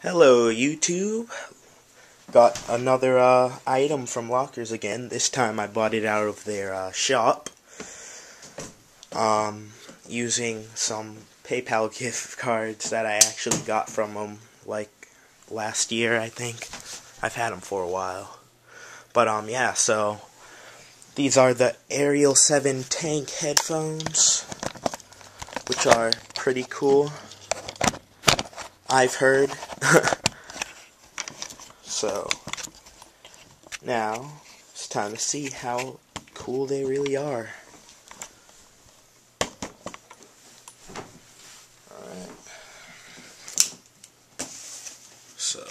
Hello YouTube, got another item from Lockerz again. This time I bought it out of their shop using some PayPal gift cards that I actually got from them like last year, I think. I've had them for a while. But yeah, so these are the Aerial7 tank headphones, which are pretty cool, I've heard. So, now, it's time to see how cool they really are. Alright. So,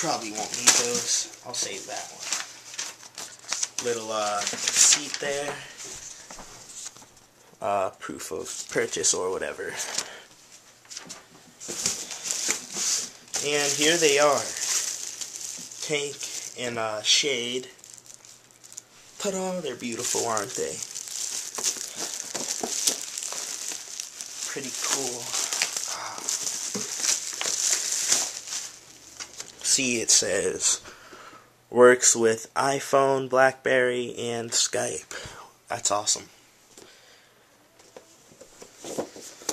probably won't need those. I'll save that one. Little receipt there. Proof of purchase or whatever. And here they are. Tank and shade. Ta-da! They're beautiful, aren't they? Pretty cool. See, it says works with iPhone, BlackBerry, and Skype. That's awesome.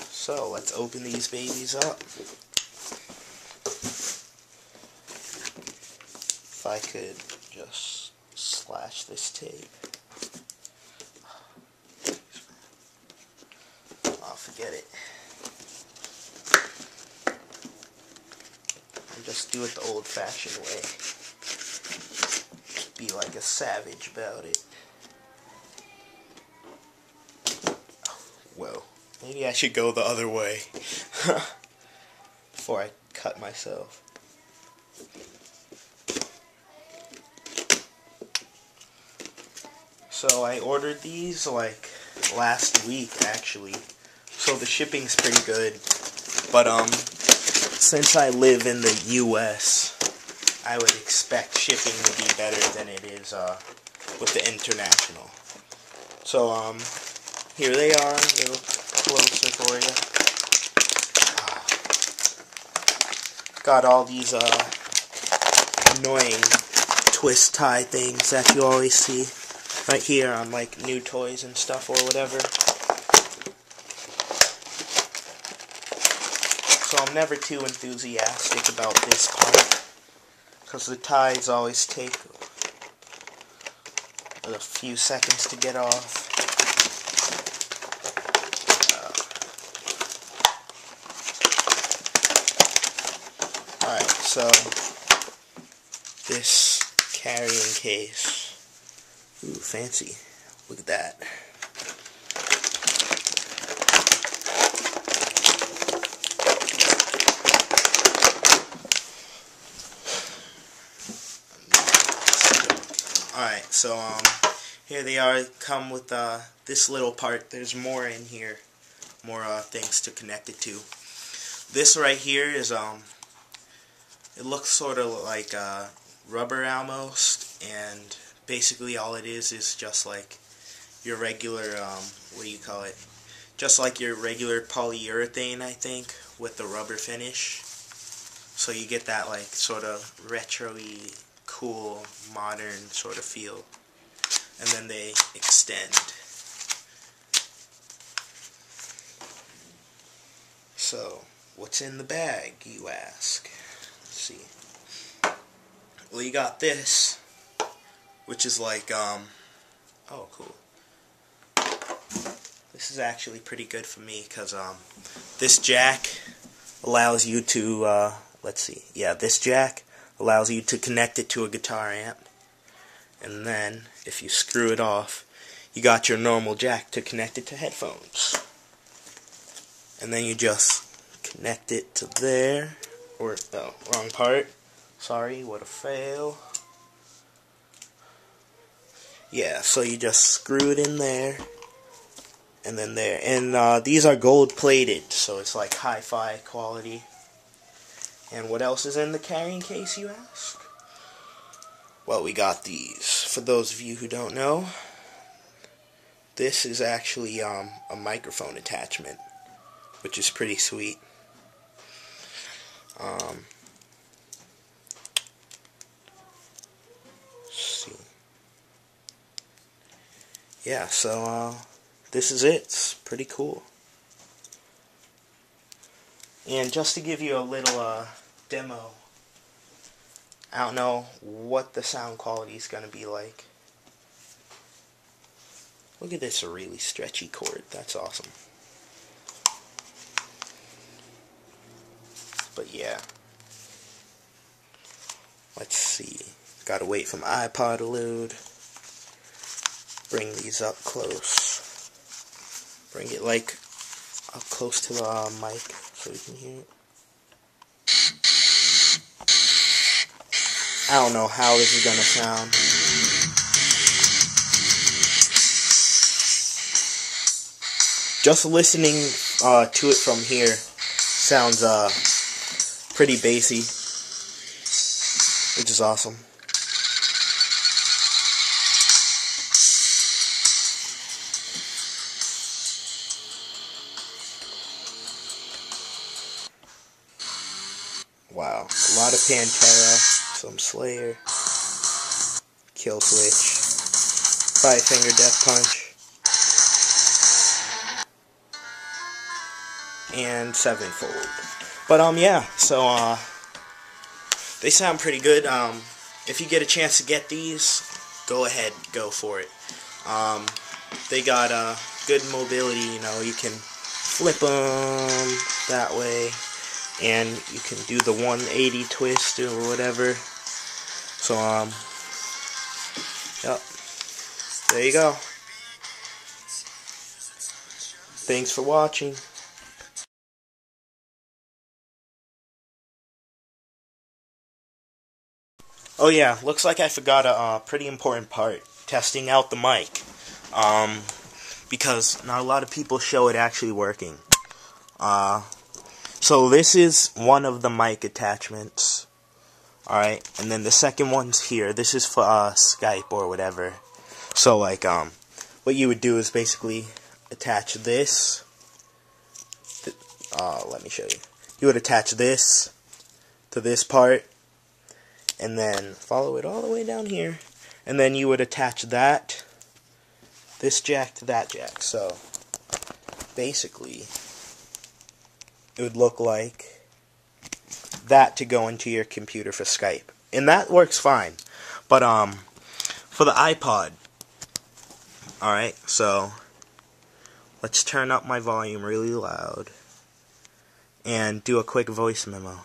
So let's open these babies up. If I could just slash this tape. Oh, forget it. Just do it the old-fashioned way. Be like a savage about it. Whoa. Maybe I should go the other way. Before I cut myself. So I ordered these like last week actually. So the shipping's pretty good. But since I live in the US, I would expect shipping to be better than it is with the international. So here they are, a little closer for you. Got all these annoying twist tie things that you always see right here on like new toys and stuff or whatever. So I'm never too enthusiastic about this part, because the ties always take a few seconds to get off. Alright, so this carrying case, ooh, fancy, look at that. Alright, so here they are, come with this little part. There's more in here, more things to connect it to. This right here is it looks sort of like rubber almost, and basically all it is just like your regular what do you call it? Just like your regular polyurethane, I think, with the rubber finish. So you get that like sort of retro-y, cool, modern sort of feel, and then they extend. So, what's in the bag, you ask? Let's see. Well, you got this, which is like, oh, cool. This is actually pretty good for me, because, this jack allows you to, let's see, yeah, this jack allows you to connect it to a guitar amp, and then if you screw it off, you got your normal jack to connect it to headphones, and then you just connect it to there, or oh, wrong part, sorry, what a fail. Yeah, so you just screw it in there, and then there. And these are gold plated, so it's like hi-fi quality. And what else is in the carrying case, you ask? Well, we got these. For those of you who don't know, this is actually a microphone attachment, which is pretty sweet. Let's see. Yeah, so this is it. It's pretty cool. And just to give you a little demo, I don't know what the sound quality is going to be like. Look at this really stretchy cord. That's awesome. But yeah. Let's see. Gotta wait for my iPod to load. Bring these up close. Bring it like up close to the mic so you can hear it. I don't know how this is gonna sound. Just listening to it from here sounds pretty bassy, which is awesome. Wow, a lot of Pantera, some Slayer, Kill Switch, 5-Finger Death Punch, and Sevenfold. But yeah, so they sound pretty good. If you get a chance to get these, go ahead, go for it. They got good mobility, you know, you can flip them that way, and you can do the 180 twist or whatever. So yep, there you go. Thanks for watching. Oh yeah, looks like I forgot a pretty important part. Testing out the mic. Because not a lot of people show it actually working. So this is one of the mic attachments. Alright, and then the second one's here. This is for Skype or whatever. So like, what you would do is basically attach this. Let me show you. You would attach this to this part, and then follow it all the way down here, and then you would attach this jack to that jack. So basically it would look like that to go into your computer for Skype, and that works fine. But for the iPod, alright, so let's turn up my volume really loud and do a quick voice memo.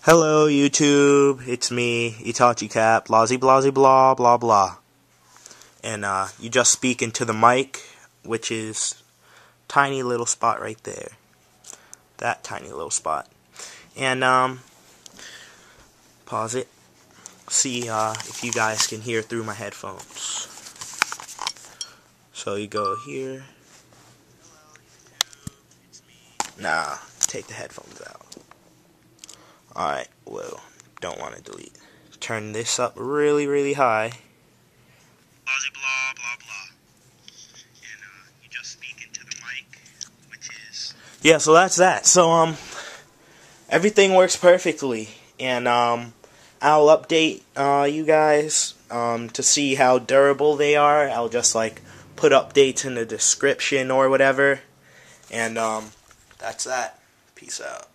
Hello YouTube, it's me, Itachi Cap, blasey blasey blah blah blah. And you just speak into the mic, which is tiny little spot right there. That tiny little spot. And pause it. See if you guys can hear through my headphones. So you go here. Nah, take the headphones out. Alright, well, don't want to delete. Turn this up really, really high. Blah, blah, blah. And you just speak into the mic, which is... Yeah, so that's that. So, everything works perfectly. And, I'll update, you guys, to see how durable they are. I'll just, like, put updates in the description or whatever. And, that's that. Peace out.